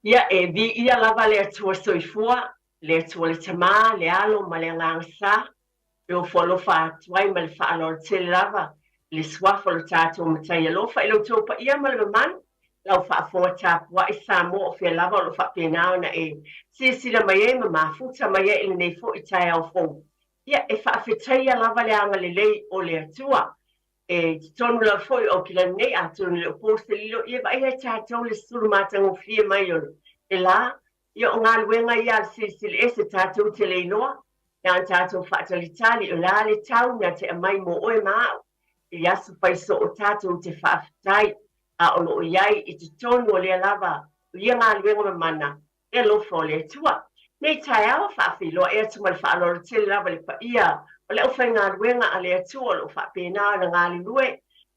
Ia vi ia lava le atua soifua, le atua le tama, le alo, ma le ngangsa, e o folofa atuai ma le whaalor te lava, le swafa lo tātou matai alofa, e lo tōpa ia ma le man, lau whaafonga tāpua i Samoa o whia lava lo whapēnao na e sila mai e ma mafuta mai e nei fo i tai au fōu. Ia e whaafetai a lava le anga le lei o le atua, e tonu la foi o kila nei a tonu le oposte lilo ia ba ia tātou le suru mātango fia mai o e la ia o ngā luenga ia sili e se tātou te leinoa ia tātou whaatalitali o la le tau na te amai mo oe mao i asu paiso o tātou te whaafitai a ono o iai i te tonu o le lava o ia ngā luenga mana e lofo le tua nei tai awa whaafiloa e atu mal whaaloro te lava le pa ia o le ofai ngā ruenga a le atua lo whapena na ngā lue,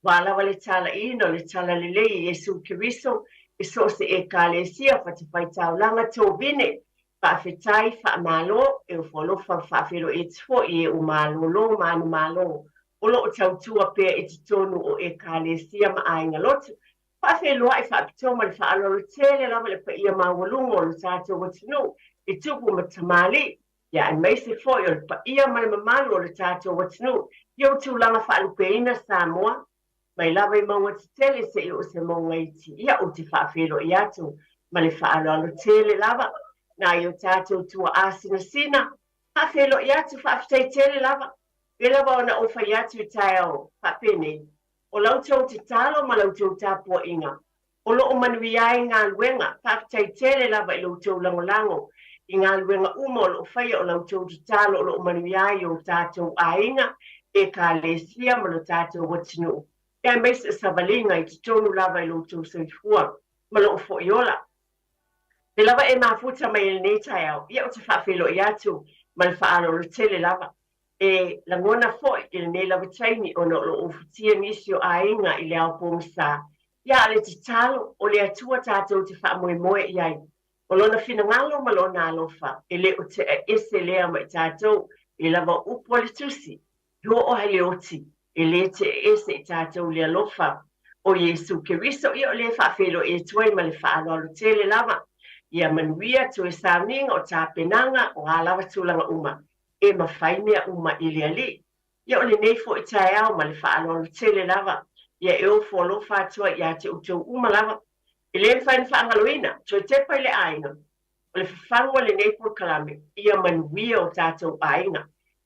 wālawa le tala ino le tala le lei Yesu Kiriso, e so se e ka le sia whati pai tau langa tō vine, whawhetai whaamalo, e o wholofa whawhero e tuo i e o malo lo manu malo, o lo o tau tua pēr e te tonu o e ka le sia ma ainga lotu, whawheloa e whaapito ma le whaaloro tele lava le pa ia mawalungo lo tātou watinu, e tupu ma tamali, ia e mai se foi o pa ia mai mamalo o le tātou watinu. Iau tūlanga whaalupeina Samoa, mai lava i maunga te tele se i o se maunga iti. Ia o te whaafero i atu, ma le whaalalo tele lava. Nā i o tātou tua āsina sina, whaafero i atu whaafetai tele lava. E lava ona ofa i atu i tai au, whaapene. O lautou te talo ma lautou tāpua inga. O loo manui ai ngā luenga, whaafetai tele lava i lautou langolango. I ngā luenga umo o whaia o lautou te talo o lo manuiai o tātou ainga e ka lesia ma lo tātou watinu. E mai se savalinga i te tonu lava i lautou soifua ma lo fo iola. Te lava e mafuta mai e nei tai au, ia o te whaafelo i atu ma le whaalo lo tele lava. E langona fo i le nei lava taini o no lo ufutia nisi o ainga i le au pomsa. Ia ale te talo o le atua tātou te whaamoe moe iai. O lona fina ngalo ma lona alofa, e le o te ese lea mai tātou, e lava upo le tusi, ho o hele oti, e le te ese tātou le alofa, o Yesu Kiriso, i o le whaafelo e tuai ma le whaaloalo tele lava, ia manuia tu e sauninga o tā penanga o alawa tūlanga uma, e mawhaimea uma i le ali, ia o le neifo i tae au ma le whaaloalo tele lava, ia e o folofa atua ia te utou uma lava, I le whain whaangaloina, tō tepa I le ainga. O le whawhangwa le nei pulkalame, ia manuia o tātou ainga.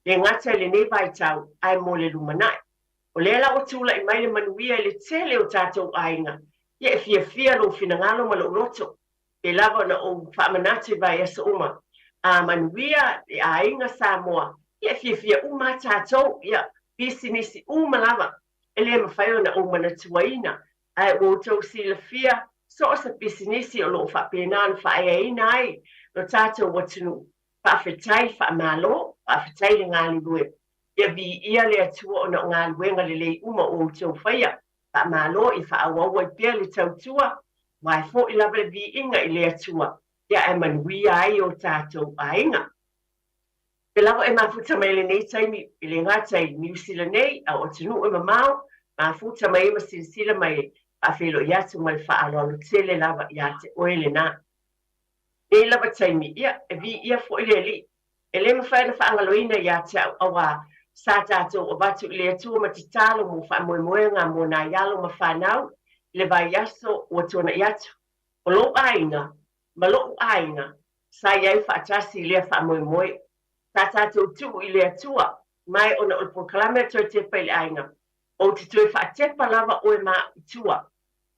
Le ngata le nei vai tau, ai mo le lumanai. O le la o tūla I mai le manuia le tele o tātou ainga. Ia e fia lo finangalo ma lo roto. E lava na o whaamanati vai asa uma. A manuia le ainga Samoa. Ia e fia uma tātou, ia bisinisi uma lava. E le mawhaio na uma na tuaina. Ai o tau si la fia. So o sa bisinisi o lo whapena na whaeaina ai, no tātou watinu, whawhetai whaamalo, whawhetai le ngā lue. Ia vi ia le atua o na ngā luenga le lei uma o tau whaia, whaamalo I whaawawa I pia le tautua, wai fo I lava le vi inga I le atua, ia e manuia ai o tātou ainga. Pe lava e mafuta mai le nei taimi, I le ngatai New Zealand nei, a o tinu e mamau, mafuta mai ma sinsila mai Afelo yatu mal faalo tele lava yate oile na. E lava taimi ia e vi ia fo ile li. Ele ma fa na faangaloina yate awa sa tato o batu le tu ma titalo mo fa mo moenga mo na yalo ma fa nau le vai yaso o tona yatu. O lo ainga, ma lo ainga. Sa ia fa tasi le fa mo mo. Sa tato tu ile tua mai ona o proclame to te pele ainga. O te tue Tepa lava oe ma tua.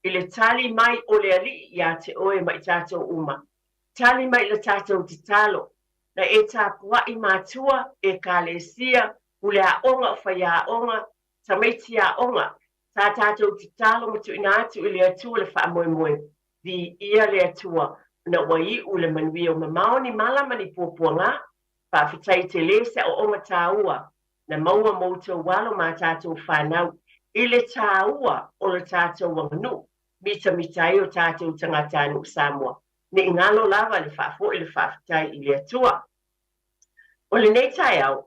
I le tali mai o le ali ia te oe ma I tātou uma. Tali mai le tātou te talo. Na e tāpua I mātua e ka le sia ule a onga whai a onga, ta meiti a onga. Tā tātou te talo ma tu ina atu I le atua le wha moe moe. Vi ia le atua na wai ule manui o mamaoni malamani pōpuanga. Whawhitai te lese o onga tāua. Na maua moutou walo mā tātou whanau, I le tāua o le tātou wanganu, mita I o tātou tangatanu Samoa. Ne ingalo lava le whafo I le whawhitai I le atua. O le nei tai au,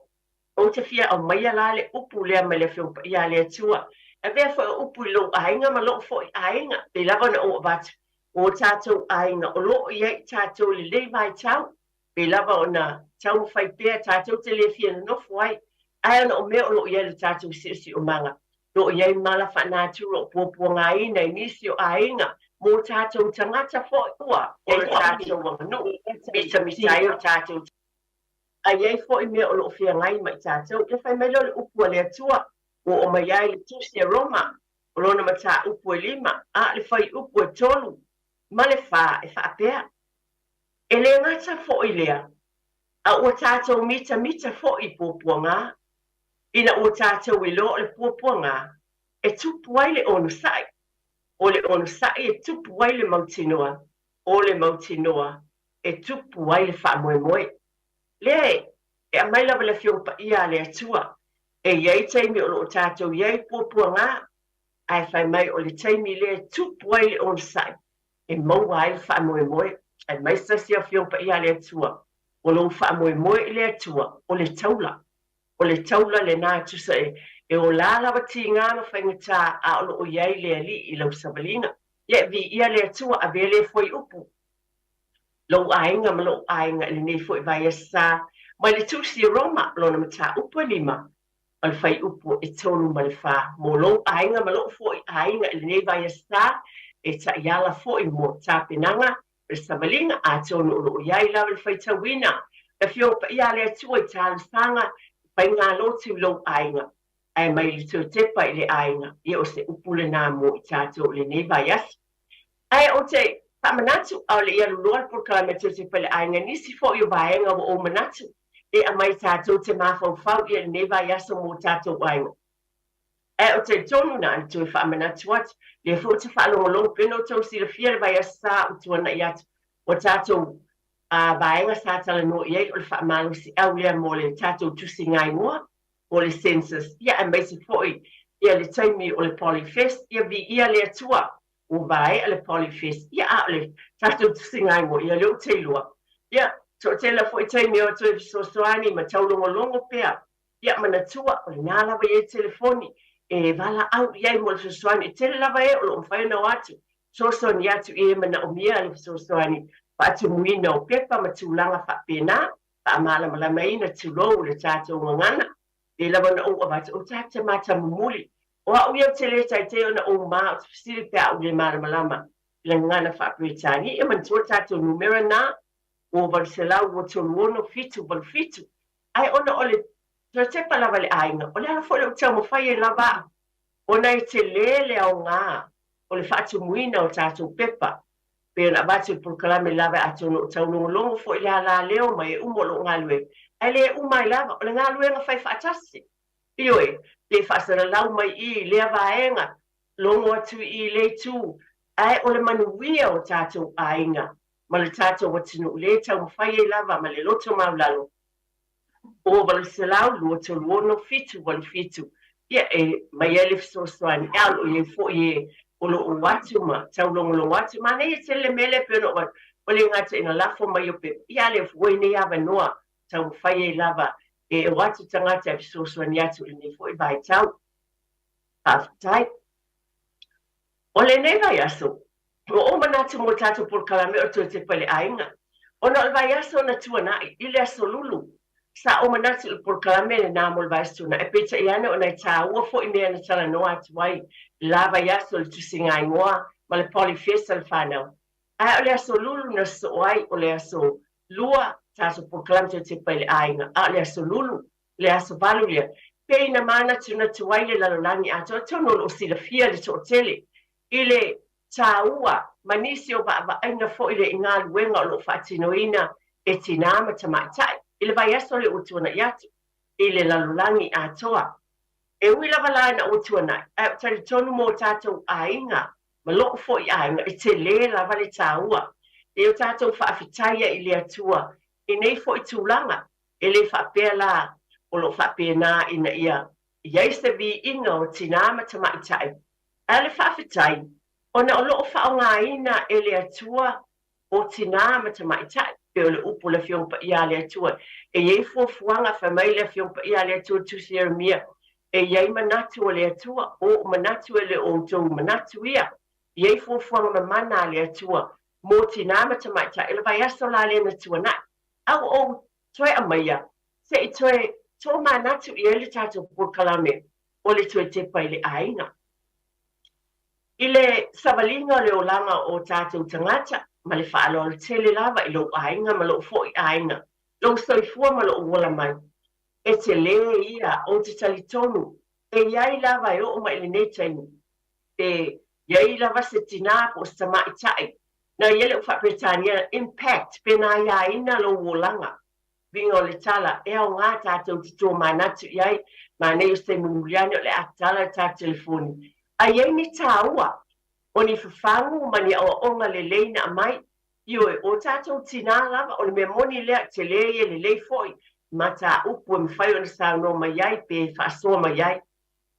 o te fia au maia la le upu lea ma le whiumpa ia le atua. E vea fo upu I lo ainga ma lo fo I ainga, le lava na o abatu. o tātou ainga o loo iai tātou le lei vai tau, pe lava o na tau whai pēr tātou te le fia nofu ai, ai ana o mea o loo iai le tātou si o manga, loo iai mala whanātu lo pōpua ngā ina i nisi o ainga, mō tātou tangata fo ua, o le tātou wanganu, misa misai o tātou. A iai fo i mea o loo fia ngai mai tātou, le whai mele o le upua le atua, o mai ai le tusi a Roma, o lona mata upu e 5, a le whai upu e 3, ma le wha e whaapea. E le ngata fo i lea, a ua tātou mita fo i pōpua ngā, ina ua tātou i lo le pōpua ngā, e tupu ai le onu sai, o le onu sai e tupu ai le mautinoa, o le mautinoa e tupu ai le wha moe moe. Le, e a mai lava le fiongpa ia le atua, e iei teimi o lo tātou iei pōpua ngā, ai whai mai o le teimi le tupu ai le onu sai, e maua ai le wha moe moe, ai mai sasi a fiongpa ia le atua, o lo wha moe moe le atua, o le taula le nā tusa e o la lava ti ngā ma whaingata a o lo iei le ali i lau savalinga, le vi ia le atua a vele foi upu, lo ainga ma lo ainga le nei foi vai asa, mai le tusi Roma lo na mata upu 5, al fai upu e tonu ma le wha, mo lo ainga ma lo foi ainga le nei vai asa, e ta iala foi mo ta pinanga, e savalinga a tonu lo iai la le fai tawina, e fio pa ia le atua i ta sanga, pai ngā lotu lo ainga, ai mai le tu tepa i le ainga, i o se upu le nā mo i tātou le nei vai asa. Ai o te Manatu au le ia lua por kala me te pele ainga nisi fo i vaenga o manatu e a mai tātou te mawhau i ne vai aso mo tātou ainga. E o te tonu na antu e wha manatu atu, le fo te wha longo peno tau si le fia vai asa o tuana i atu o tātou vaenga sa tala no i o le wha malu si au lea mo le tātou tusi ngai mua o le census. Ia a mai se fo i le taimi o le polyfest, ia vi ia le atua o vai ale polyfest ia ale tātou tusingai mo ia leo te lua ia so te la foi te meo tu so soani ma tau longo pea ia manatua o ngā lava e telefoni e vala au ia mo so soani te lava e o lo fai na atu so soani atu e mana o mia le so soani pa tu muina o pepa ma tu langa fa pena pa mala mala mai na tu lo le tātou ngana e lava na o va o tātou mata mumuli o au ia te le tai te ona o maa o sili pe au le malama le ngana whapuetani e man tua tātou numera nā o Varselau o tonu fitu wal fitu ai ona o le tepa lava le ainga o le ala fo le o tau mawhai e lava ona i te le au ngā o le whaatu muina o tātou pepa pe na batu proklame lava a tonu o tau longo fo i le ala leo mai e umolo ngā lue ai le umai lava o le ngā lue nga whai whaatasi ioi le whaasara lau mai i le vaenga, longo atu i le tū, ai o le manuia o tātou ainga, ma le tātou watinu le tau mwhai e lava ma le loto maulalo. O wale se lau lua to luono fitu wale fitu, ia e mai ele fisosoani, e alo i e fo i e o lo o watu ma, tau longo watu, ma ne e te le mele peno o le ngata ina lafo mai o pe, ia le fwoi ne ava noa, tau mwhai e lava, e watu tangata e fisosoani atu i ne fo i vai tau. Aftai. O le nei vai aso, o manatu mo tātou por kalame o tue te pale ainga. O na vai aso na tuanai, i le aso lulu. Sa o manatu por kalame le nā mo le vai aso na, e peta i ane o nei tā ua fo i mea na tala noa atu wai, la vai aso le tusinga ingoa, ma le polyfesta le whanau. Ai o le aso lulu na so ai, o le aso lua tātou por kalame te pale ainga, a le aso lulu, le aso valu lea. Pei na mana tuna tuaile lalolani ato tono o sila fia le to tele ile taua manisi o ba aina fo ile inga luenga lo fatinoina e tinama tamatai ile vai aso le utuna yatu ile lalolani atoa e wila vala na utuna e tari tonu mo tato ainga ma lo fo ainga e te le la vale taua e o tato fa afitaia ile atua e nei fo itulanga ele fa pela o lo whapena ina ia. Iei se vi inga o tinama tamaitai. Ale whawhitai, ona o loo whaonga ina e le atua o tinama tamaitai. Pe o le upu le fiongpa ia le atua. E iei fuafuanga whamai le fiongpa ia le atua tusi mia. E iei manatu o le atua, o manatu e le o tau manatu ia. Ye fufuanga mamana le atua. Mo tina matamaita ele vai aso la le na tua na. Au o toe amaya. Se I toe to mana tu I ele tato pukalame. O le toe Tepa I le Aiga. I le savalinga le olanga o tatou tangata. Ma le whaalo le tele lava I lo Aiga ma lo fo I Aiga. Lo soifua ma lo uola mai. E te le ia o te talitonu. E iai lava e o ma ele nei tainu. E iai lava se tina po sa maitai. Na iele ufa Britania impact pena ia ina lo wolanga. Bingo le tala e o ngā tātou te tō manatu iai. Ma nei o se munguliani o le atala tā telefoni. A iai ni tāua. O ni whawhangu ma ni o onga le leina mai. Ioi o tātou tina lava o le mea moni lea te leie le lei foi. Mata upu e mwhai o na sauno mai iai pe whaasoa mai iai.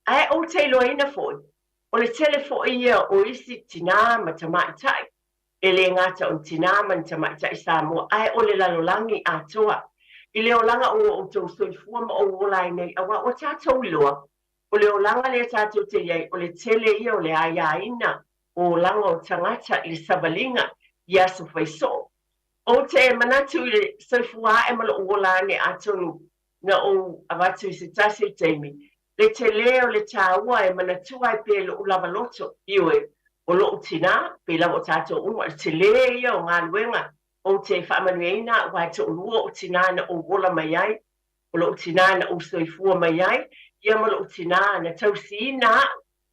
Ai o te loina foi. O le telefo ia o isi tina ma tamaitai. E le ngata o tina ma tamaitai Samoa. Ai o le lalolangi atoa. I le olanga o tau soifua ma o olai nei. Awa o tātou iloa. O le olanga le tātou te iai. O le tele ia o le aiaina. O langa o tangata I le savalinga. Ia su faiso. O te manatu I le soifua e malo olai ne atonu. Na o avatu I se tasi teimi. Le te leo le tāua e manatua e pe lo lava loto iwe o lo tina pe lava o tātou unga le te leo ia o ngā luenga o te whaamanueina wai te ulua o tina na o wola mai ai o lo tina na o soifua mai ai ia ma lo tina na tausina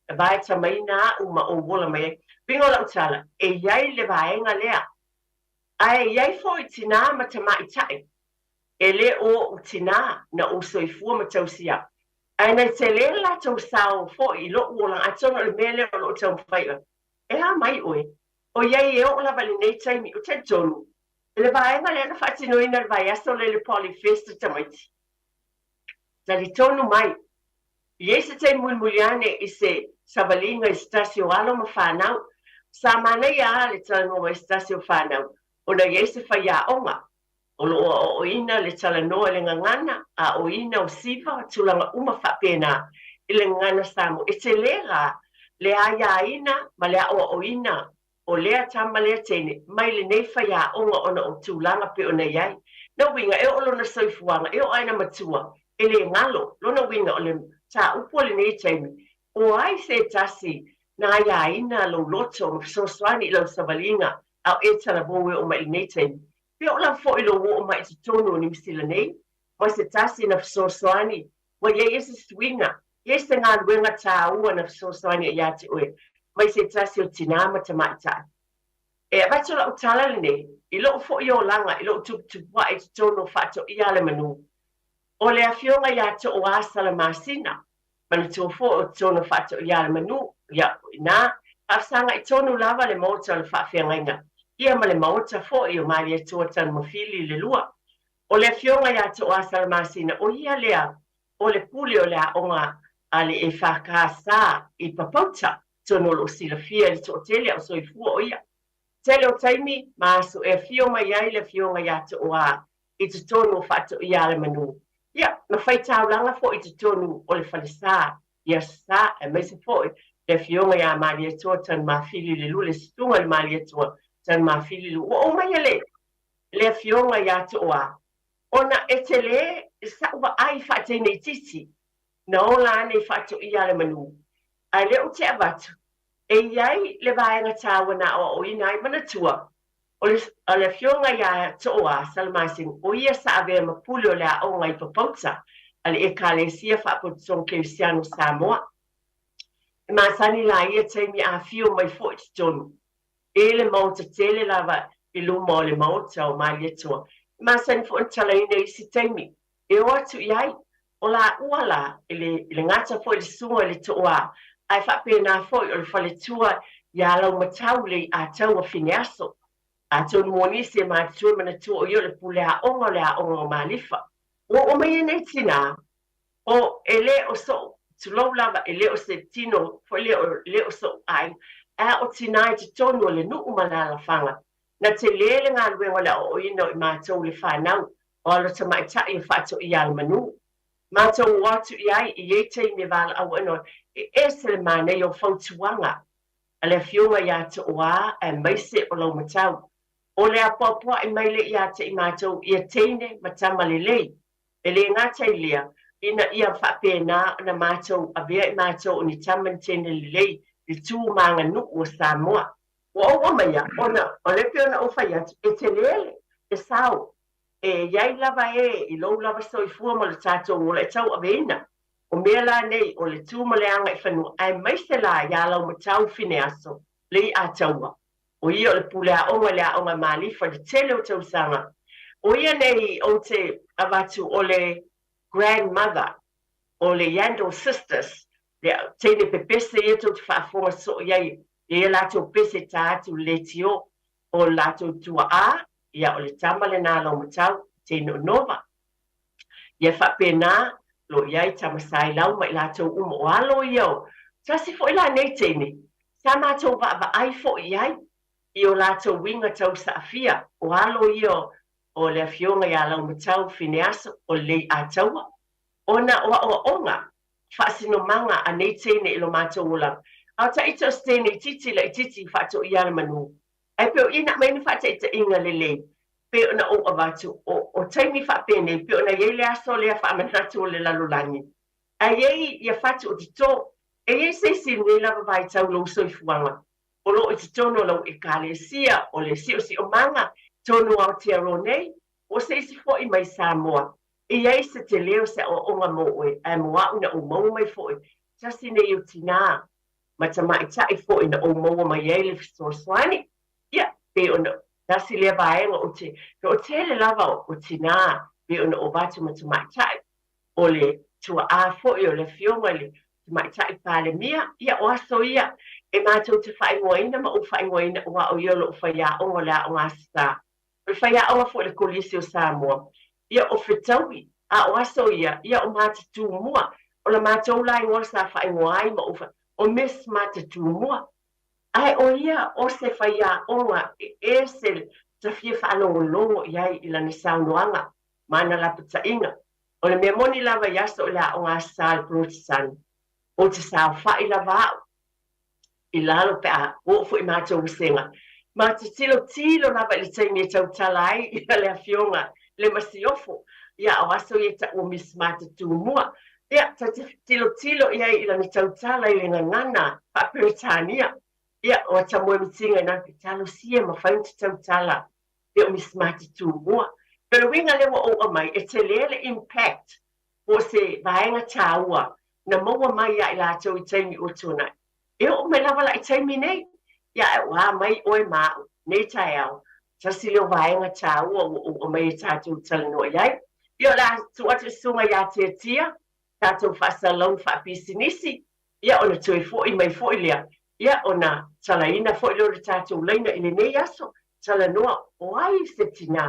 e vai tamaina uma o wola mai ai bingo la utala e iai le vaenga lea ai iai fo I tina ma tamaitai e le o tina na o soifua ma tausia Aina te le la tau sao fo I lo uola a tono le mele o lo tau whaia. E ha mai oe. O iei e o la vali nei taimi o te tonu. E le vaenga le na whatino ina le vai aso le le polifesta tamaiti. Tali tonu mai. Iei se te mulmuliane I se savalinga I stasio alo ma whanau. Sa mana ia le tanu o stasio whanau. O na iei se whaia onga. O lo o ina le tala noa le ngangana, a o ina o siva tulanga uma whapena I le ngana Samoa. E te lera, le aia ina, ma le o ina, o lea tama lea tene, mai le nei whaia onga ona o tūlanga pe o nei ai. Na winga, e o lona soifuanga, e o aina matua, e le ngalo, lona winga o le ta upo le nei tene. O ai se tasi, na aia ina lo loto, ma fisoswani I lo savalinga, au e tala boe o mai nei tene. Pe o la fo I lo o mai te tono ni misila nei, ma se tasi na fisosoani, wa ye se swinga, ye se ngā luenga tā ua na fisosoani ia te oe, mai se tasi o tinama te maita. E avato la utala le nei, I lo fo I o langa, I lo tupua e te tono whato I ale manu. O le afionga ia te o asala masina, mana tō fo o tono whato I ale manu, ia ina, afsanga I tono lava le mota le whawhiangainga. Ia ma le maota fo I o maria tuatan mawhili le lua. O le fionga ia te o asala masina, o ia lea, o le puli o lea onga ale e whakasa I papauta, tono lo sila fia le to tele o soifua o ia. Tele o taimi, maasu e fionga iai le fionga ia te o a, I te tono whato I ale manu. Ia, na whai taulanga fo I te tonu o le whalisa, ia sa e meise fo I le fionga ia maria tuatan mawhili le lua, le stunga le maria tuatan. Tan mawhili lu. O mai le fionga ia te oa. Ona e te le, sa ua ai whate nei titi. Na ola ane whato I ale manu. Ai le o te avatu. E iai le vaenga tāua na o ina I manatua. O le fionga ia te oa, salmasing, o ia sa ave mapuli o le a onga I papauta. Ale e kālesia whapotong keusiano Samoa. Ma sani la ia teimi a fio mai fo I te tonu. E le mauta tele lava I luma o le mauta o mai etua. Ma sani fo ntala ina I si teimi. E o atu iai, o la uala, I le ngata fo I le sunga le toa, ai whapena fo I o le whale tua, ia lau matau le a tau a fineaso. A tau monisi e maa tua mana tua o i o le pule a onga o malifa. O mai nei tina, o e le o so, tulau lava e le o se tino, fo le o so ai, a o tina I te tonu o le nuu malala whanga. Na te lele ngā luenga le o ino I mātou le whanau, o alo ta mai ta I whato I al manu. Mātou watu I ai I e te me wala au ino, e se le mane o whautuanga. ale fiunga ia te oa e maise o lau matau. O le apapua i maile ia te i mātou ia teine matama lelei. E le ngata i lea, ina ia whapena na mātou a bea i mātou o ni taman teine lelei i tū manga nu o Samoa. O maia, o le peona o whai atu, e te lele, e sao, e iai lava i lou lava soifua mo le tātou o le tau a veina. O mea la nei, o le tū mo le anga i whanua, ai maise la ia lau matau fine aso, le i a taua. O ia o le pule a onga le a onga malifa le tele o tau sanga. O ia nei o te avatu o le grandmother, o le yando sisters, le teine pepese ia tau te whaafonga so iai, ia lato pese tātu le tio, o lato tua a, ia o le tama le nā lau matau, teine o nova. Ia whapena, lo iai tamasai lau mai lato o alo iau. Tasi fo ila nei teine, sa mātou wa ai fo iai, i o lato winga tau sa afia, o alo io o le fionga ia lau matau fineaso o le a taua. Ona o onga, whaasino manga a nei teine ilo mātou ulang. Au ta ito stene titi la titi whaato i ala manu. Ai peo ina maini whaata ita inga lele. Peo na o avatu, o taimi whaapene, peo na yei le aso lea whaamanatu o le lalulangi. A yei ia whaatu o tito, e yei seisi ni lava vai tau lo soifuanga. O lo iti tono lau e kale sia, o le si o si o manga, tono au te aro nei, o seisi fo i mai Samoa. E iei se te leo se o onga moe, e moa una o mau mai fo i, tasi nei o tina, ma ta mai tai fo i na o moa mai iei le fiso swani, ia, pe o na, tasi lea vaenga o te le lava o tina, pe o na o vatu ma ta mai tai, o le tua a fo i o le fionga le, mai tai pale mia, ia o aso ia, e mātou te whaingoina, ma o whaingoina o o iolo o whaia o la o ngasta. O whaia o fo le kolisi o Samoa. Ia o whetaui, a o aso ia o mātou mua. O la mātou lai ngol sa whaingoai ma o mis mātou mua. Ai o ia o se whaia o ngā e se ta fia whanongo longo iai ila ni saunoanga. Mana la pita inga. O le mea moni lava yaso o la o ngasta al protisan. O te sao whai lava i lalo pe a o fu i mātou usenga. Ma te tilo lava i taimi e tau talai i le afionga, le masiofo, ia o aso i ta o mis mātou mua. Ia, ta tilo ia i lani tau talai i ngana, pa Peritania. Ia, o ta moe mitinga i nāki talo sia ma whain te tau tala, ia o mis mātou mua. Pero winga lewa o mai, e te lele impact o se vaenga tāua, na maua mai ia i lātou i taimi o tūnai. E o me lava la i taimi nei. Ia e wā mai oe māu, nei tai au. Tasi leo vaenga tāua o mai e tātou talanoa iai. Ia la tu atu sunga ia te tia, tātou whasalau whapisinisi. Ia ona tue fōi mai fōi lea. Ia ona talaina fōi leo le tātou leina i le nei aso. Talanoa o ai se tina.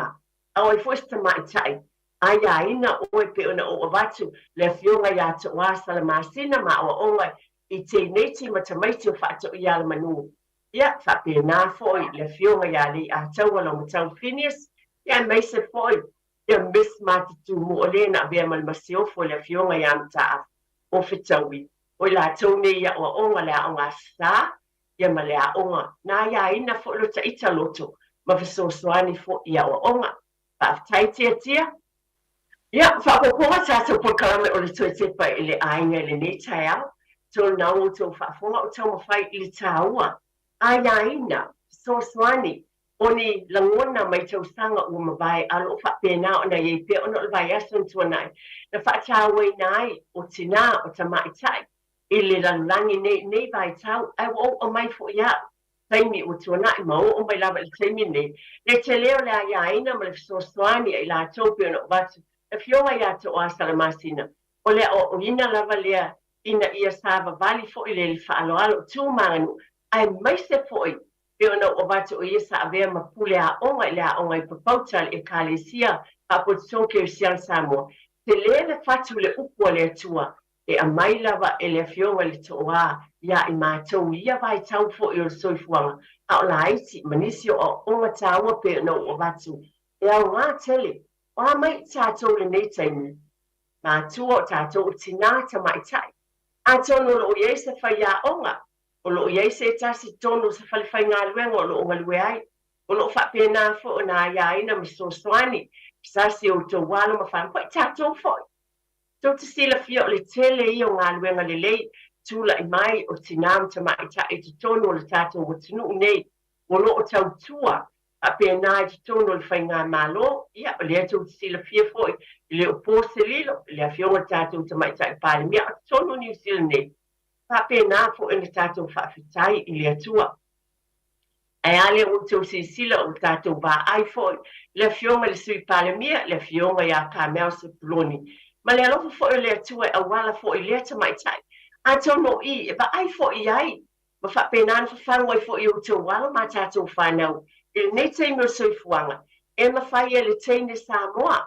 Au ai fōi sta mai tai. Ai a ina oe pe ona o avatu le fionga ia te wāsala māsina ma o onga i te neiti ma te maiti o whaato i ala manu. Ia, whape nā fōi, le fionga ia li a taua lo matau Phineas, ia meise fōi, ia mis mātitu mo o lena a bea malmasiofo le fionga ia mtaa o whitaui. O la taune ia o onga le a onga sā, ia ma le a onga, nā ia ina fōi lo ta ita loto, ma fisosoani fōi ia o onga, whaaftai tia. Ia, whapoponga tātou pokarame o le toi tepa i le ainga le netai au, tō nau tō whaafonga o tau mawhai i le tāua. Aiaina, sosoani, oni langona mai tau sanga o mawai alo whapena o na iei pe ono vai asun tuanai. Na whaatawai nai o tina o tamaitai. I le langi nei vai tau, ai o mai fo ia. Taimi o tuanai, ma o mai lava i taimi nei. Le te leo le aiaina ma le sosoani i la tōpe ono watu. E fionga ia te o asala masina. O le o ina lava lea ina ia sava vali fo i le whaaloalo tūmanganu. Ai maise foi, pe ona o vatu o iesa avea mapule a onga i lea onga i papautal e kalesia a potsonke o sian Samoa. Te lele fatu le upua le atua e a mailava e le fionga le toa ia i mātou ia vai tau fo i o soifuanga. A o la aiti manisio o onga taua pe ona o vatu. E au ngā tele, o a mai tātou le nei taimi. Mātua o tātou o tina ta mai tai. A tono o iesa whaia onga. o lo iai se tasi tonu se whalewhainga luenga o lo ngalue ai. O lo whapena fo o nā iaina mi sosoani, sasi o tō walo ma whan, koe tātou foi. Tō te sila fia o le tele i o ngā luenga le lei, tūla i mai o tinam ta mai ta e te tonu o le tātou o tinu nei, o lo o tau tua, a pena i te tonu o le whainga malo, ia o lea tō te sila fia foi, i le o pōse lilo, le a fionga tātou ta mai ta i pāle, mea o tonu New Zealand nei, pa pena fo e le tātou whawhitai i le atua. Ai ale o tō si sila o tātou ba ai foi, le fionga le sui pāle mea, le fionga ia ka mea se puloni. Ma le alofa fo e le atua e awala fo i lea ta mai tai. A tō no i, e ba ai fo i ai. Ma wha pēnāna whawhango i fo i o tō wala ma tātou whanau. E nei teime o soifuanga. E ma whai e le teine Samoa.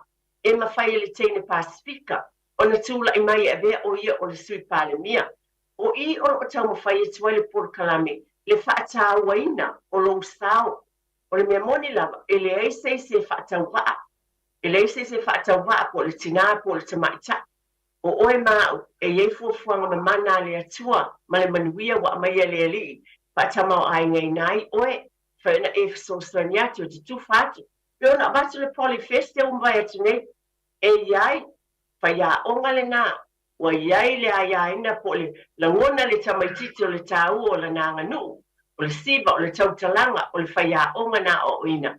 E ma whai e le teine Pasifika. O na tūla i mai e vea o ia o le sui pāle mea. O i o tau ma whai e tuai le pōrkalame. Le whaatau waina o lo stau. O le mea moni lava. E le eise se whaatau waa. E le eise se whaatau waa po le tina po le tamaita. O oe mau, e iei fuafuanga ma mana le atua, ma le manuia wa mai le li, whatamau ai ngai nai, oe, whaena e whasosani atu, te tūwhatu. Peo na batu le polifeste o mwai atu nei, e iai, whaia onga le nā, wa iai le aiaina po le langona le tamaititi o le tāu o le nanga nu, o le siba o le tautalanga, o le whaia onga nā o ina.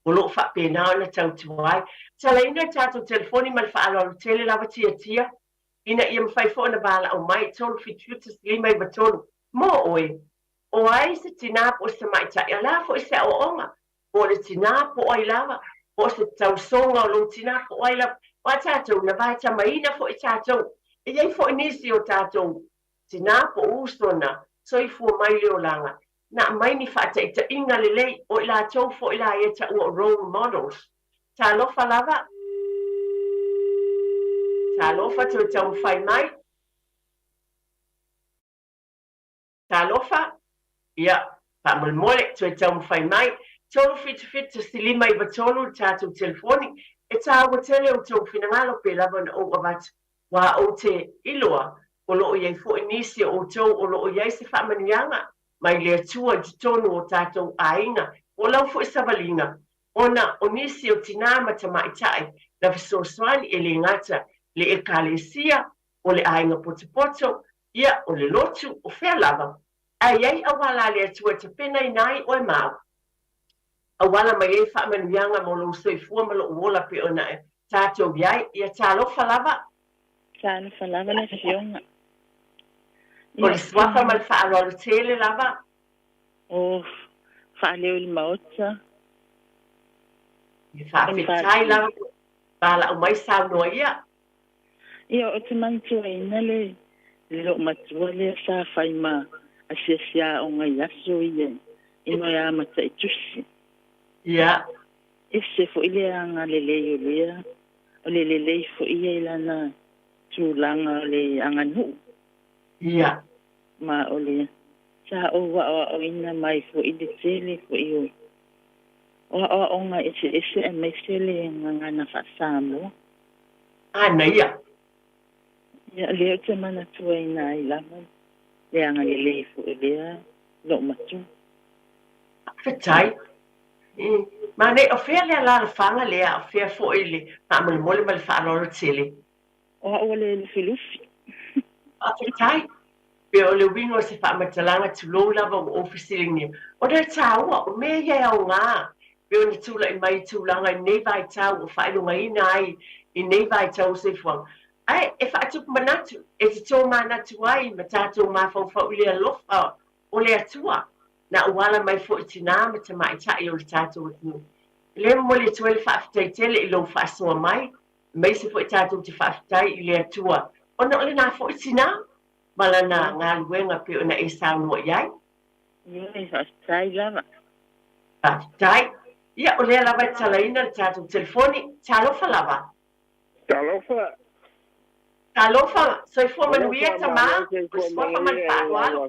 O lo whapena o na tautuai. Tala ina tātou telefoni ma le whaalo o tele lava tia. Ina ia mwhai fo na bala o mai tolu fitu sili mai batolu. Mo oe, o ai se tina po se mai ta, ia la fo se o onga, o le tina po ai lava, o se tau songa o lo tina po ai lava, o tātou na vai ta maina fo i tātou, e iei fo inisi o tātou, tina po usona, so i fua mai leo langa, na mai ni whata i ta inga le lei, o i la tau fo i la e ta ua role models, ta lofa lava, ta lofa tau tau mwhai mai. Ta lofa, ia, pa mole tau tau mwhai mai. Tolu fitu sili mai batolu tātou telefoni. E tā ua tele o tau whinangalo pe lava na o avat. Wa o te iloa, o loo iei fo inisi o tau, o loo iei se whamanuianga. Mai lea tua i tonu o tātou ainga. O lau fo i savalinga. Ona, o nisi o tinama ta maitai. Na visoswani e le ngata. Le ekalesia, o le ainga potopoto, ia o le lotu, o whea lava. Ai awala le atua te pena i nai o e mau. Awala mai e whaamanuianga mo lo soifua ma lo uola pe ona e tātou iai, ia tālofa lava. Tālofa lava na fionga. O le swafa ma le whaalolo tele lava. O whaaleo il maota. Ia whaafetai lava. Bala o mai saunoa ia. Ia o te mantua ina le lo matua le sa fai ma asia o ngai aso ia ino ia mata i tusi. Ia. Ese fo ile anga le leo lea o le fo ia ilana tūlanga o le anga nu. Ia. Ma o le sa o wa o ina mai fo ile tele fo iyo. O nga ese e mesele ngana fa Samoa. Ana ia. Ia leo te mana tua ina i lama. Le anga le leifo e lea lo matu. Whetai. Ma ne o whea lea la whanga lea o whea fo i le pāmali mole ma le whaaloro tele. O le lufi. Whetai. Pe o le wingo se whaamatalanga tulou lava o ofisilingi. O da tāua o mea ia o ngā. Pe o ni tūla i mai tūlanga i nei vai tau o whaelunga ina ai i nei vai tau se fuang. Ai, e whaatupu manatu, e te tō manatu ai, ma tātou mawhau le alofa o le atua, na uala mai fo i tina ma ta mai tai o le tātou atinu. Le mo le tuele whaafitai tele i lo whaasoa mai, mai se fo i tātou te whaafitai i le atua. O na ole nā fo i tina, malana ngā luenga pe o na e saunua iai. Ia, e whaafitai lava. Whaafitai. Ia, o le lava talaina le tātou telefoni, tālofa lava. Tālofa. Talofa, soy fo manuia tama, o swafa man whaaloalo.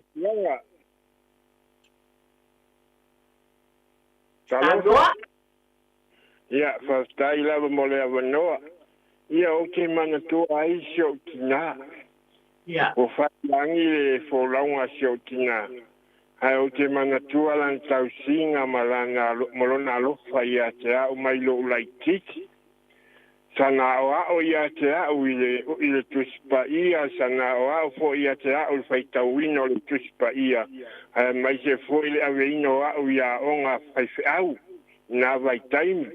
Talofa? Ia, whastai lava mo le awanoa. Ia, o ke mana tua aisi o ki nā. o whailangi le wholaunga sio tina. Hai o te manatua lan tau singa malona alofa ia te au mailo ulai tiki. Sana o ao ia te au ile tuspa ia, sana o ao fo ia te au whaitau ino le tuspa ia. Mai se fo ile awe ino au ia onga whaife au, na vai taimi.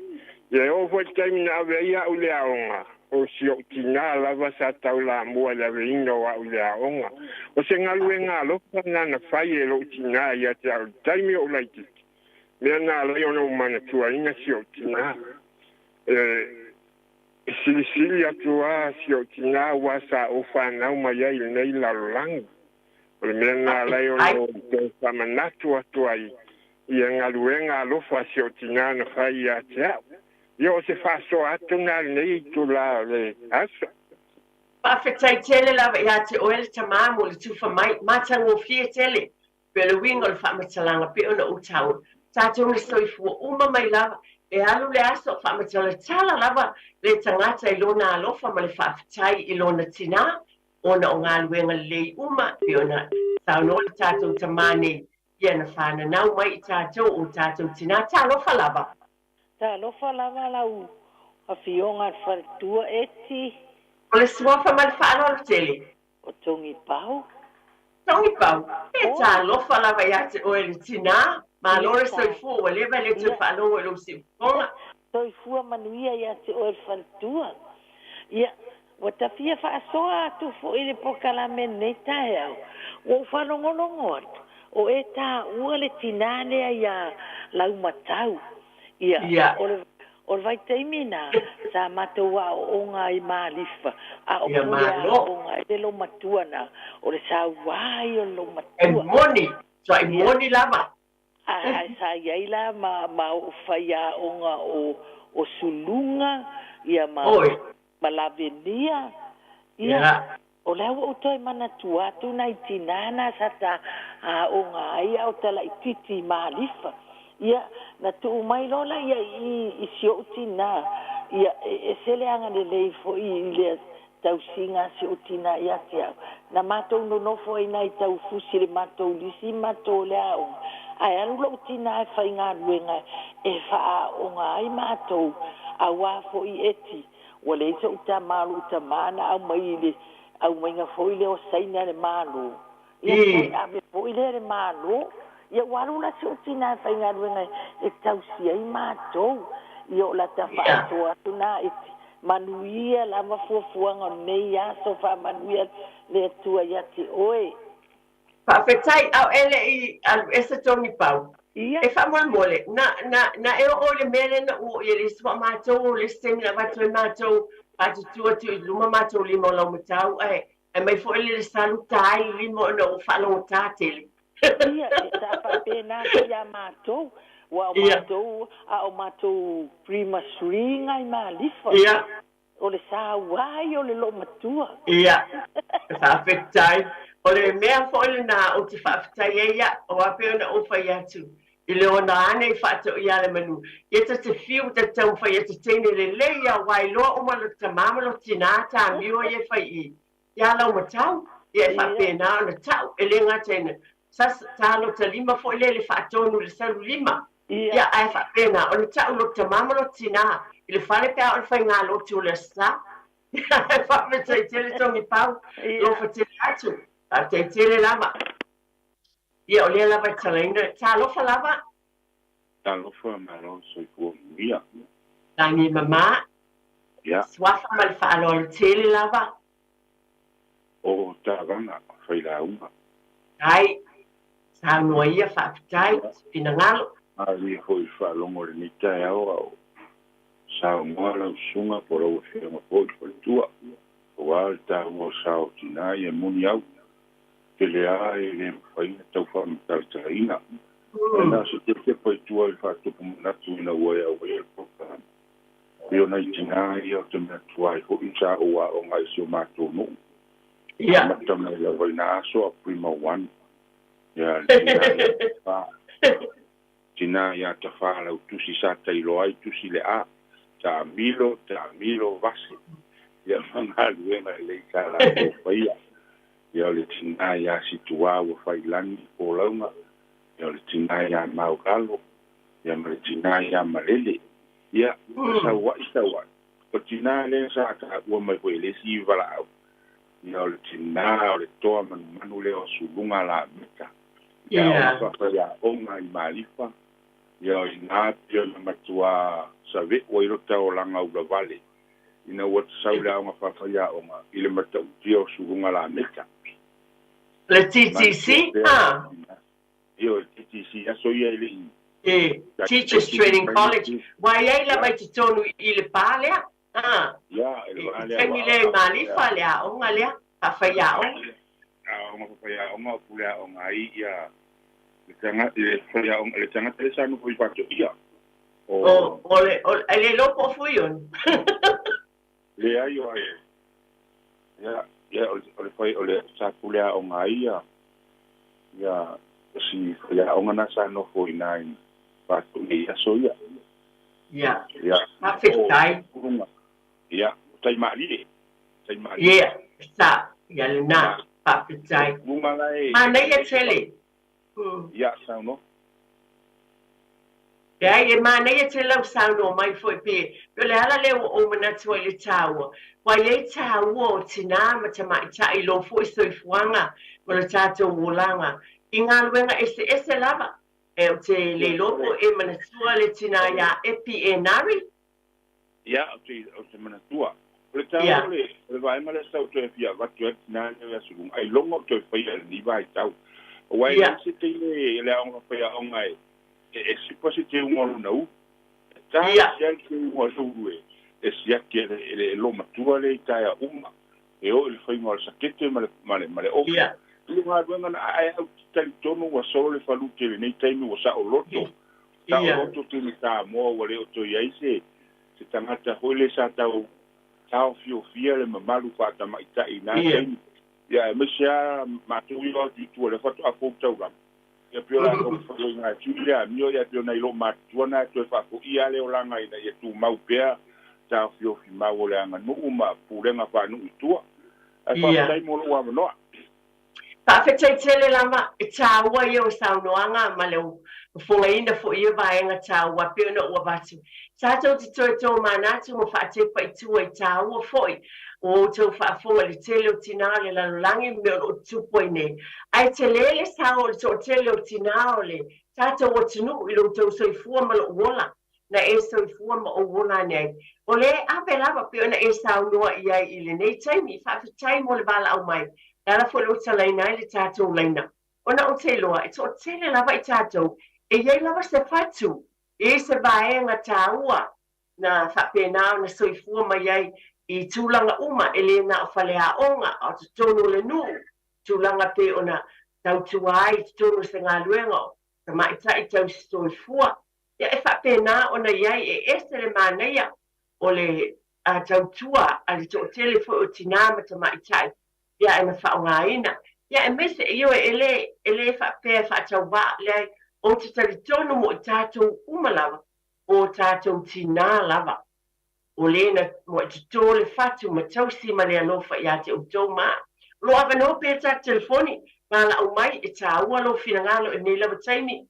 Ia o fo taimi na awe ia au le aonga. O si o tina lava sa tau la mua le awe ino au le aonga. O se ngalue ngā lopa na whai e lo tina ia te au taimi o laiti. Mea nā lai ono mana tua ina si o tina. Sili atua si o tina wasa o whanau mai ai nei lalangu. O le mea nā lai ono te whamanatu atuai. Ia ngaluenga alofa si o tina na whai ia te au. Ia o se whaso atu nā nei tu la le asa. Whawhetai tele lawa ia te oele ta māmu le tuwha mai. Mātango fie tele. Pele wingo le whamatalanga pe ona utau. Tātou ni soifua uma mai lava. E alu le aso whamatala tala lava le tangata I lona alofa ma le whawhetai I lona tina. Ona o ngā luenga lei uma pe ona tauno le tātou tamane ia na whana nau mai I tātou o tātou tina. Tā alofa lava. Tā alofa lava lau a fionga whaltua eti. O le suafa ma le whaalola tele. O tongi pau. Tongi pau. E tā alofa lava ia te oe le tina. Ma lore soifua o lewa le te whaaloa lo si ponga. Soifua manuia ia te oe whaltua. Ia, wa ta fia whaasoa atu fo I le pokalame nei tae au. O whanongonongo atu. O e tā ua le tinane ia lau matau. Ia, o le vai teimina sa matou a o ngā I mālifa. A o pule a o ngā I lo matua na. O le sa wai o lo matua. E moni, so I moni lava. Ai sa iai la ma o whai a o ngā o sulunga. Ia ma lavenia. Ia, o leo o toi manatua tu na I tinana sa ta a o ngā ia o tala I titi mālifa. Ia, na tu mai lola ia I sio tina. Ia, e sele anga le lei fo I le tau singa sio tina ia tia. Na matou no fo I nai tau fusi le matou lisi matou le au. Ai alu lo tina e whai ngā ruenga e wha o ngā I matou a wā fo I eti. Wa le isa uta malu uta mana au mai ngā fo I le o saina le malu. Ia, ame fo I le malu. Ia warula se o tina whai ngā ruenga e tausia I mātou. Ia o la ta whaatoa tuna iti. Manuia la mafuafuanga nei aso wha manuia le atua ia te oe. Whawhetai au ele I alu esa tongi pau. Ia. E whamole, na e o le mele na ua I le swa mātou, le stemi na watu e mātou, patu tua tu I luma mātou lima o lau matau, e mai fo ele le salu tai lima o na o whalongo tātele. Ia, e tā whapena ki a mātou. Wa o mātou, a o mātou prima suringa I mālifa. Ia. O le sā wai o le lo matua. Ia. Whawhetai. O le mea fo ele na o te whawhetai e ia, o ape ona o whai atu. I le ona ane I whaatou I ale manu. Ia ta te whiu ta tau whai atu tene le leia wai loa o malo ta mamalo tina ta miwa I e whai I. Ia lau matau. Ia e whapena o na tau. E le ngā tene. Sas talo ta lima fo ele le whaatonu le salu lima. Ia ai whapena. O na tau lo ta mamalo tina. I le whare pia o le whai ngā lo tu le sa. Ia e whapeta I tele tongi pau. Lo whatele atu. A te tele lama. Ia o lea lava talaina. Tā lofa lava? Tā lofa malo soifua mia. Tangi mama. Ia. Swafa ma le whaaloa le tele lava. O tā ranga whai la uma. Ai. Sa noa ia whaapitai. Pina ngalo. Ari hoi whaalongo le nitai au. Samoa lau sunga por au whianga poi tua. O al tā ua sao tina I e muni au. Te lea e le mwhaina tau whaamatarataraina. Nā se te pai tua I whaatupu manatu ina uai au e program. Rio nei tina I au te mea tuai ho I sa ua o ngai si o mātou no. Ia. Mata mai la vai nā aso a prima one. Ia tina ia ta whala u tusi sa tailo ai tusi le a. Ta milo vase. Ia whangalu e mai le ka la o whaia. ia le tina ia situa ua failani o launga ia le tina ia maukalo ia ma le tina ia malele ia sawa o tina le sa ka ua mai koe le si vala'au ia o le tina o le toa manu le o sulunga la meta ia o na whawhaya onga i malifa ia o ina pio na matua save o irota o langa ula vale ina ua saule au nga whawhaya onga i le mata utia o sulunga la meta le TTC io TTC aso ia ile Teachers Training College wai ai la mai te tonu i le pālea ia ele vale temi le malifa le a onga le a whaya onga onga whaya onga o pulea onga ai ia le tanga le whaya onga le tanga te sanu pui pato ia o le lopo fui on le ai o ai ia o le whai o le sa pulea onga ia ia si whaya onga na sa no fui nai pato ia so ia ia mawhitai ia tai mali ia sa ia le na mawhitai mana ia tele ia sa no ia e mana ia tele au sa no mai foi pe yo le ala le o mana tua le taua wa ye taua o tina mata mai ta i lo foi soifuanga mo le tatou wolanga i ngā luenga ese lava e o te le lopo e mana tua le tina ia epi e nari ia o te mana tua le tau le vai ma le sau te fia watu e tina ia sulung ai longo te whaia ni vai tau o wai se te le aonga whaia onga e sipa se te ungoru nau ta sia ke ungoru e sia ke le lo matua le taia uma e o le whainga le sakete male o le ngā ruenga na ai au tali tono wa solo le falu ke le nei taimi wa sa o loto ta o loto te ni ta mo wa le o to iai se tangata hole sa tau fio le mamalu fa ta mai ta ina ya me sia matu yo tu le foto a foto ram ya pio la ko fo nga tulia mio ya pio na ilo matu na to fa ko ia le olanga ina ya tu mau pea ta fio fi mau le anga no uma pulenga fa no tua a fa tai mo lo wa no pa fete tele lama ta wa yo sa no anga maleu fo ina fo ia vai nga ta wa pio no wa batu sa to to mana tu mo fa te pa tu e ta wa foi o to fa fo le tele o tinale la langi me o tu poine ai tele sa o to tele o tinale ta to o tinu i lo to so fu ma lo wola na e so fu ma o wola nei o le a pela pa pio na e sa no ia i le nei taimi fa tai mo le bala au mai la fo lo tala ina le ta to laina ona o te loa e to tele la vai ta to e ye la se fatu e se vai nga taua na fa pena na so fu ma ia i tūlanga uma e le na whalea onga o te tono le nu tūlanga pe ona tau tuai te tono se ngā luenga ta mai tai tau stoi fua ia e wha pena ona iai e este le māneia o le tau tua a le tō tele fo o tinama ta mai tai ia e na wha o ngā ina ia e mese e yo e le wha pe wha tau wā le o te tari tono mo i tātou umalawa o tātou tina lava o lena mo te tole fatu ma tausi ma le alofa ia te utou ma lo ava no pe ta telefoni ngala au mai e ta ua lo fina ngalo e nei lava taimi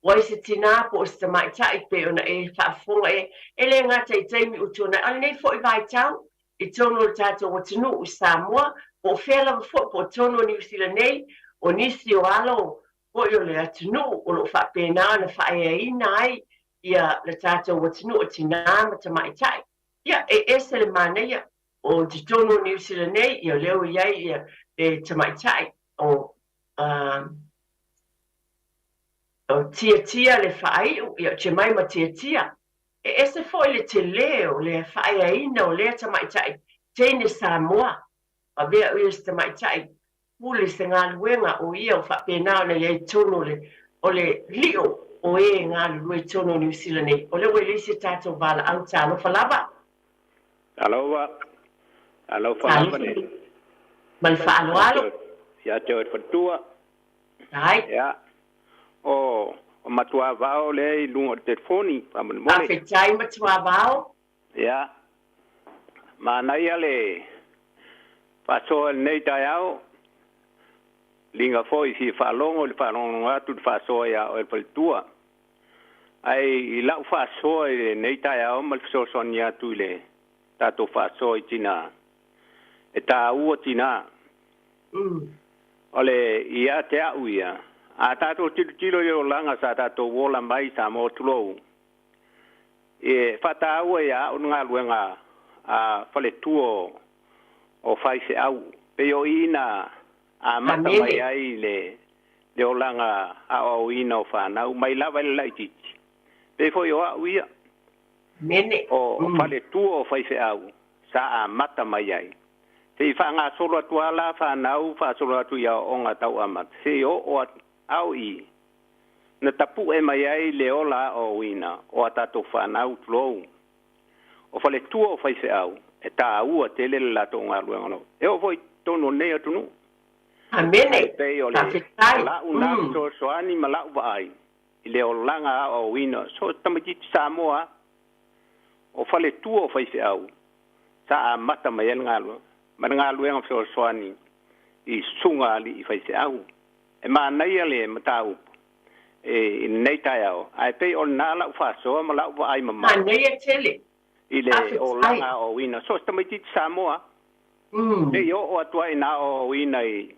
wai se tina po o se mai tai pe ona e whaafonga e le ngata i taimi utona ale nei fo i vai tau i tono o tato o tinu u Samoa o whea lava fo po tono o New Zealand nei o nisi o alo o i o le atinu o lo whaapena na whaea ina ai ia le tātou o tinu o tinama ta mai tai. Ia e se le māneia o te tono New Zealand nei ia leo iai ia e ta mai tai o tia le whai ia te mai ma tia. E se foi le te leo le whai aina o lea ta mai tai tene Samoa a vea ui ta mai tai pule se ngā luenga o ia o whapena na ia tono o le lio o e ngā lue tono New Zealand nei. O le wele se tātou wala au tāno whalaba. Aloha whalaba nei. Man whaalo. Ia te oe whatua. Ai. Ia. O matua vao le i lunga o telefoni. A whetai matua vao. Ia. Mānai ale. Pasoa nei tai au. linga foi si falongo le falongo atu fa soia o el tua ai la fa soi nei tai o mal so sonia tu le tato fa soi tina e ta u tina ole ia te uia a tato tilo yo langa sa tato wola mai sa mo tulo e fata u ia unga luenga a fale tuo o fai se au pe yo ina a mata mai ai le olanga a o ina o whanau mai lava le laiti pe foi o a uia mene o fale tuo o fai se au sa a mata mai ai te whanga solo atu ala whanau wha solo atu ia o ngā tau amat se o au i na tapu e mai ai le ola o ina o a tato whanau tlou o fale tuo o fai se au e ta ua tele le lato ngā luenga no e o voi tono nei atunu amene la una so soani mala vai ile o langa o wina so tamati Samoa o fale tuo fai se au sa mata mai ngalo mangalu en so soani I sunga ali fai se au e ma nei ale matau e nei tai au ai pe o nala fa so mala vai mama nei tele ile o langa o wina so tamati Samoa e yo o atua ina o wina I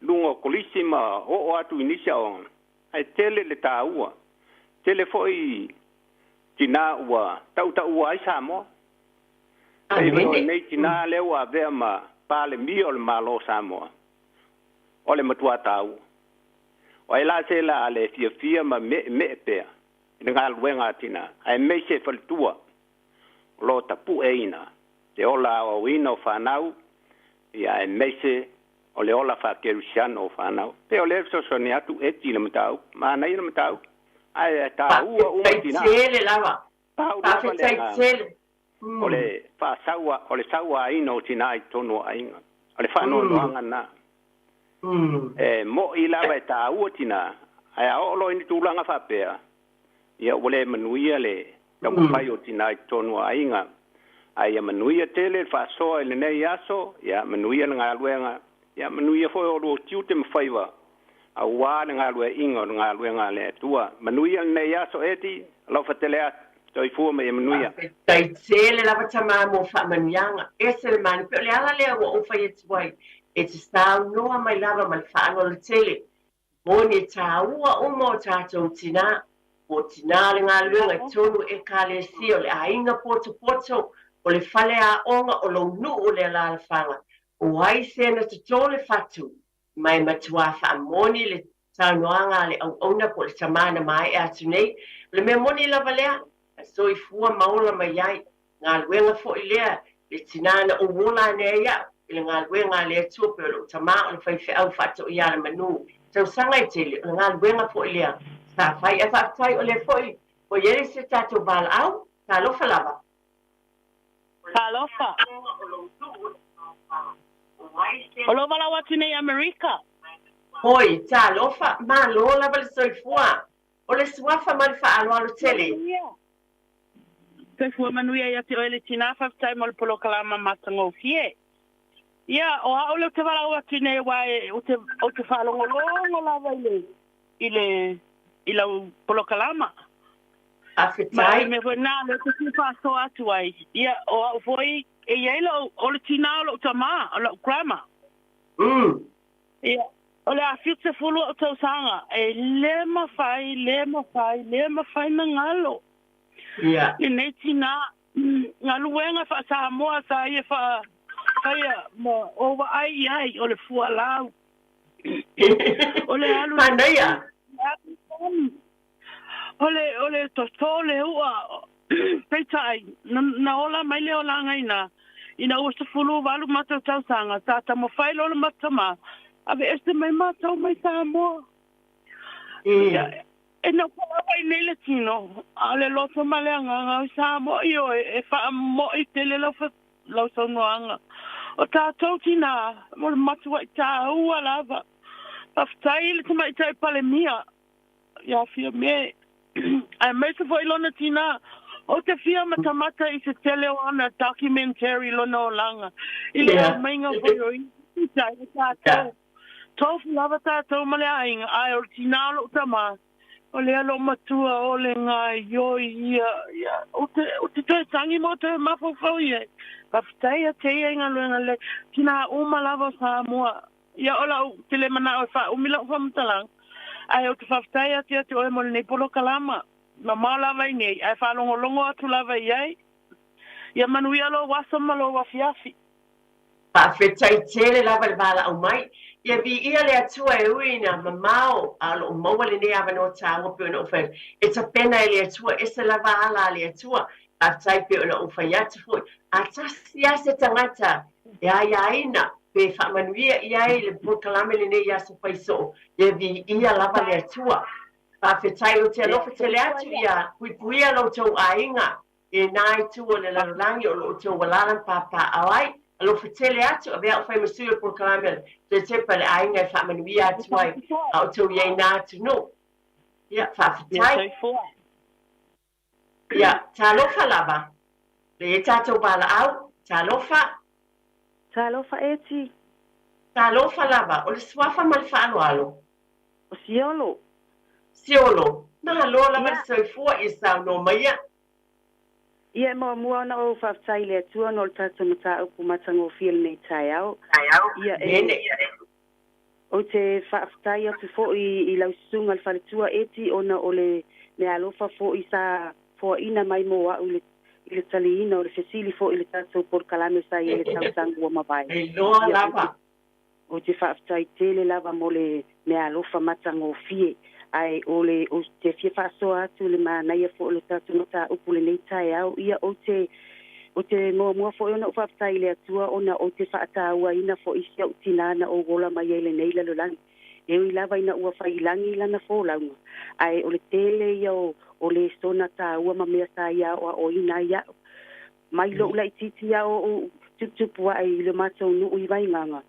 lungo kolisima o atu inisia on ai tele le taua tele foi tina ua tau ua ai Samoa ai nei tina le ua vema pale mio le malo Samoa ole matua tau o ela se la ale fia ma me pe nga luenga tina ai me se faltua lo tapu eina te ola o wino fanau ia e me se o le ola fa kerusiano fanau pe o le so sonia tu eti le matau ma na ina matau ai ta u tina tele lava pa tele o le fa sawa ino tina I tono ainga o le fa no anga na mo I lava ta u tina ai o lo ini tulanga fa pe ia o le manuia le tamu fai o tina I tono ainga ai manuia tele fa so le nei aso ia manuia nga luenga ya manuia foi o lo tiute mfaiva a wa nga lo ingo nga lo nga le tua manuia nei ya so eti lo fatele toi fu me manuia tai tsele la patama mo fa manyanga esel man pe le ala le o fa yet wai it sta no mai lava mal fa no le tsele boni ta o mo ta tina o tina le nga lo nga tonu e kale si o le ainga poto o le fale a onga o lo nu o le la fanga o ai sena te tole fatu mai matua fa moni le tanoanga le ona po le tamana mai atu nei le me moni la valea so I fua maula mai ai nga luenga fo ilea le tinana o wola ne ya le nga luenga le tu pe lo tama o fai fe au fatu ia le manu so sanga I tele nga luenga fo ilea sa fai e fa tai o le foi o yeri se tato bal au ta lo falava Kalofa. Olo wala watu nei Amerika. Hoi, ta lofa, ma lola vale soifua. O le suafa man fa alo tele. Pe fua manuia ia te oele tina whaftai mo le polo kalama matango fie. Ia, o hao leo te wala watu nei wae o te whalongo longo lawa ile polo kalama. Afetai. Me foi na le te paso atu ai. Ia, o foi e yelo o le tina o tama o le grandma. Ia, o le afiu te fulu o tau sanga. E le mawhai na ngalo. Ia. I nei tina, ngalu wenga wha Samoa sa ia wha mo owa ai o le fua lau. O le alu. Manaia. Ole tole ua peitai na ola mai le ola ngaina ina o se fulu walu mata tau sanga tata mo fai lo mata ma ave este mai mata mai Samoa e no pa vai nele tino ale lo so male nga Samoa io e fa mo I tele lo so noanga o tata tina mo mata wa ta ua lava aftai le mai tai pale mia ya fia me ai mai se foi lona tina o te fia matamata I se tele o ana documentary lona o langa ile mainga foi o I tai Tofu lava tātou male ainga, ai o tina lo tama. O le alo matua o le ngā ioi ia. O te toi tangi mo te mapofau ia. Pafitai a te ia inga luenga le. Kina uma lava Samoa. Ia ola te le mana o wha umila o whamutalang. Ai o te whafitai a te oe mo le nei polo kalama. Ma mau lava i nei. Ai whalongo longo atu lava i ai. Ia manui alo wasa malo wa fiafi. Pawhitai tele lava le wala au mai. Ia vi ia le atua e uina mamao alo maua le nea wano tāua pe ona uwhai. E ta pena e le atua e se lava ala le atua. Pawhitai pe ona uwhai atu fui. A tasi ase tangata e ai ina pe whamanuia ia e le pukalame le nea se whaiso. Ia vi ia lava le atua. Pawhitai o te alofa te le atu ia pui alo tau ainga. E nai tua le lalangi o lo tau walalan papa awai. Alo fetele atu a vea fai masua por kalamel te tepa le ainga e whamanuia atu ai au tau iei nā atu no. Ia, whawhetai. Ia, tā lofa lava. Le e tātou bala au, tā lofa. Tā lofa e ti. Tā lofa lava, o le swafa ma le whaalo alo. O siolo. Siolo. Nā loa lava le soifua i sao no maia. Ia mua na o whaftai le atua no le tātou mata upu matango fiel nei tai au. Ia o te whaftai atu fo i lausunga le whaletua eti ona o le me alofa fo i sa fo ina mai mo au le tali ina o le fesili fo i le tātou por kalame sa i le tautangu o mawai. E loa lava. O te whaftai tele lava mo le me alofa matango fie. Ai o te fia whaasoa atu le mānaia fo le tātou no tā upu le nei tai au. Ia o te mua fo ona whaapatai le atua ona o te whaataua ina fo isi au tinana o gola mai e le nei lalolangi. E ui lava ina ua whailangi lana fo launga. Ai o le tele ia o le sona tā ua ma mea tā ia o ina ia. Mai lo ula ititi ia o tupua ai le mātou nuu i wainganga.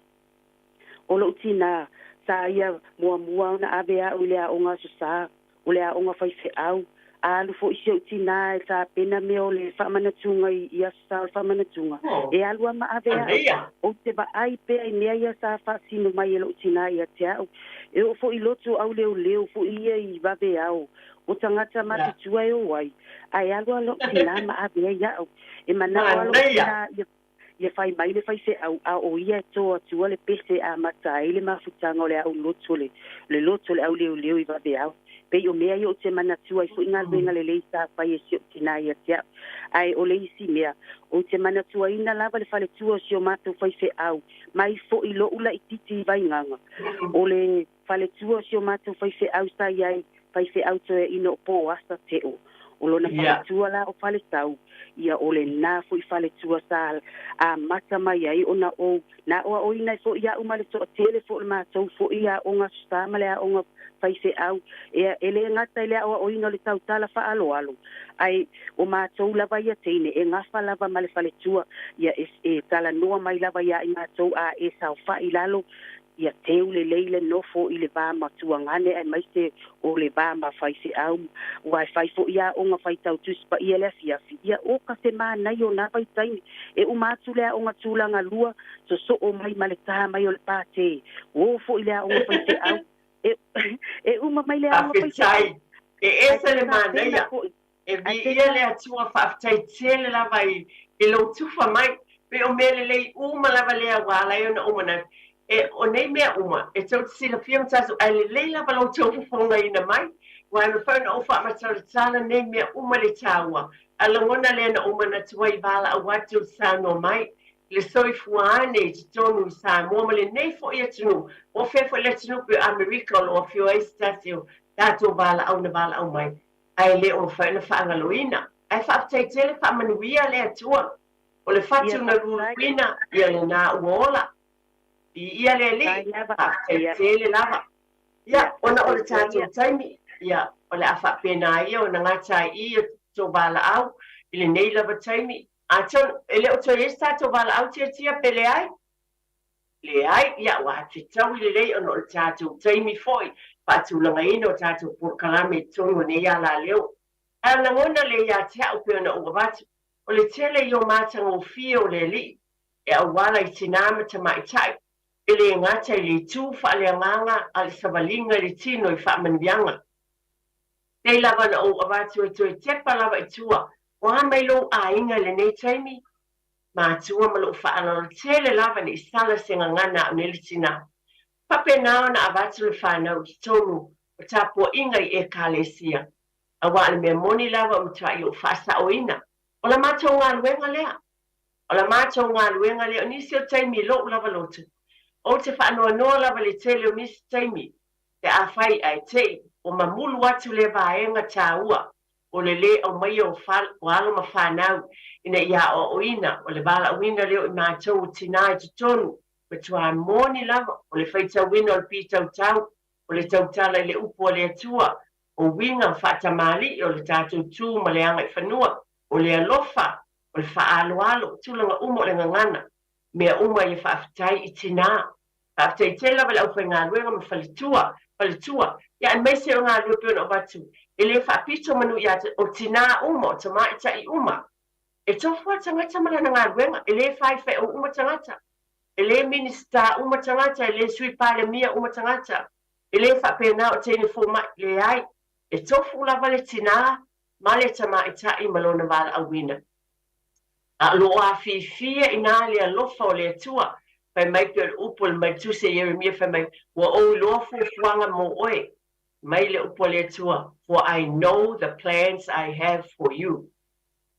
O lo tina sa ia mua na avea o lea o ngā susa, o lea o ngā whaife au, alu fo isi o tina e sa pena me o le whamanatunga i asa o whamanatunga. E alua ma avea o te ba ai pea i mea ia sa whaasino mai e lo tina i a te au. E o fo i loto au leo fo ia i wawe au. O tangata matutua e o wai. Ai alua lo tina ma avea i au. E mana o alo tina ia fai mai le fai se au o ia toa tua le pese a mata ile mafutanga o le au loto le au leo i vave au pe o mea i o te mana tua i fu inga venga le leisa fai e sio tina ia tia ai o le isi mea o te mana tua ina lava le fale tua sio mato fai se au mai fo i lo ula i titi i vai nganga o le fale tua sio mato fai se au sa iai fai se au toe ino po asa te o lona fale tua la o fale tau ia o le nā fo i fale tua sa a mata mai ai ona o na o ina fo ia uma le to tele fo le mātou fo ia o ngā sta ma le o ngā faise au e ele ngata ile o ina le tau tala fa alo ai o mātou lava ia teine e ngafa lava ma le fale tua ia e tala noa mai lava ia i mātou a e sau fa i lalo ia teu le leile nofo i le vama tuangane ai mai se o le vama faise au wai fai fo ia o nga fai tau tuspa ia le fiafi ia o ka se mana i o na fai taini e o matu lea o nga tulanga lua so o mai male taha mai o le pate o fo i lea o nga faise au e uma mai lea o nga faise au e esa le mana ia e vi ia le atua whaftai tele lava i lo tufa mai pe o mele lei uma lava lea wala i o na umana e o nei mea uma e tau sila fia mtasu ai le leila balau tau fufonga ina mai wai me whauna o wha matara tala nei mea uma le taua ala ngona lea na uma na tuai vala a watu sano mai le soi fuane te tonu Samoa ma le nei fo ia tunu o fefo le tunu pe Amerika o lo fio e stasio tato vala au na vala au mai ai le o whauna whaangaloina ai whaatai tele whaamanuia le atua o le fatu na ruruina ia le na uola ia le tele lava ia ona o le tātou taimi ia o le afa pena ia o na ngata ia to bala au i le nei lava taimi a ton ele o toi esta to bala au tia pele ai le ai ia wa te tau le lei ona o le tātou taimi foi patulanga ina o tātou por kalame tongo ne ia la leo a na ngona le ia te au pe ona o watu o le tele i o matanga o fio le li e a wala i tinama ta mai tai ele ngata ili tu whaaleanganga al savalinga li tino I whaamanuianga. Nei lava na o avatu e toi tepa lava I tua, o ha mai lo a inga le nei taimi, ma tua ma lo whaala tele lava ni sala senga ngana o neli tina. Pape nao na avatu le whanau ki tonu, o tapo inga I e kalesia. A wale mea moni lava mtua I o whaasa o ina. O la mato ngā luenga lea. O la mato ngā luenga lea, o nisi o taimi lo lava lotu. O te whaanoa noa lava le tele o nisi taimi, te a whai ai te, o mamulu atu le vaenga tā ua, o le o mai o alo ma whanau, ina ia o oina, o le bala oina leo I mātou o tina I tutonu, me tua moni lava, o le whaita wina o le pitau tau, o le tautala I le upo o le atua, o winga whata mali, o le tātou tū ma le anga I whanua, o le alofa, o le whaalo, tūlanga umo le ngangana, mea uma I whaafitai I tina. After I tell level of ngā ruenga ma whalitua, ia e meise o ngā rua piona o batu, e le whaapito manu ia o tina uma, o tama I tai uma. E tofua tangata malana ngā ruenga, e le whaiwhai o uma tangata, e le minista uma tangata, e le sui pale mia uma tangata, e le whaapena o teine fuma le ai, e tofu lava le tina, ma le tama I tai malona wala awina. A loa fifia ina le alofa o le atua, Pai mai pe upol mai tuse Jeremia fa mai wa o lofu fuanga mo oi mai le upol e tua for I know the plans I have for you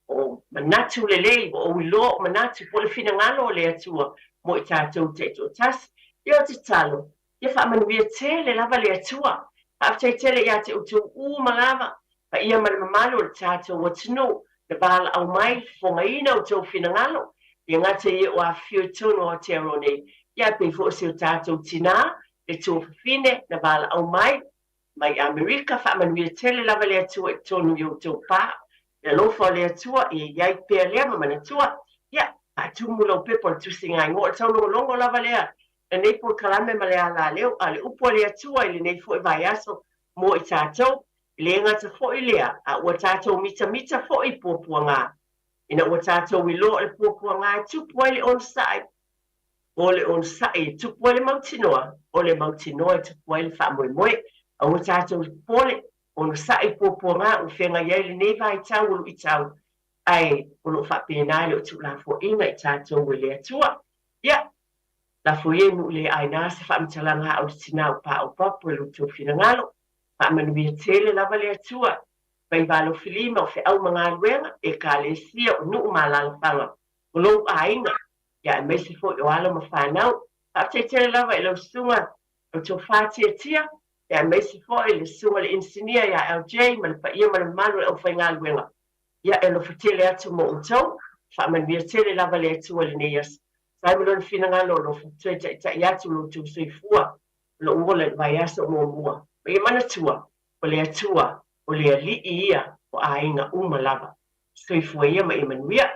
o manatu le o lo manatu po le fina ngalo le tua mo I tātou te to tas yo te talo ia fa man via tele lava le tua after tele ia te utu u malava pa ia man mamalo le tātou what's no le bala au mai fo mai no to fina ngalo Ia ngata I o a whio tono o te arone, ia pe fo se o tātou tina, le tō whine na bala au mai Amerika whaamanui tele lava le atua I tonu I o tō pā, le lofa o le atua I iai pēr lea mamana tua, ia, a tūmula o pepo le tusi ngai ngō, tau longo lava lea, le nei po kalame ma le ala leo, a le upo le atua I le nei fo I vai aso, mo I tātou, le ngata fo I lea, a ua tātou mita fo I pōpua ngā. Ina ua tātou I lo le pōpua ngā tupu ai le onsai. O le onsai tupu ai le mautinoa. O le mautinoa tupu ai le whaamoemoe. A ua tātou I pole onsai pōpua ngā u whenga iai le neva I tau ulu I tau. Ai, ulu whapena le o tu la fo inga I tātou I le atua. Ia, la fo ienu le aina se whaamitalanga au tinau pa o papu e luto whina ngalo. Whaamanuia tele lava le atua. Pai valo filima o fe au mga luenga e ka le sia o nuu malalapanga. O lou ainga, ia e meisi fo I o ala ma whanau. Hapte tele lava I lau sunga o tō whātia tia, ia e meisi fo I le sunga le insinia ia LJ, ma le pa ia ma le manu e au whai ngā luenga. Ia e lo fatele atu mo utau, whaamanuia tele lava le atua le neias. Sai malona whina ngā lo fatue ta I atu lo tū sui fua, lo ua le vai asa o mua. Ma ia mana tua, o le atua, o le alii ia o a inga uma lava. Soifua ia ma Emanuia,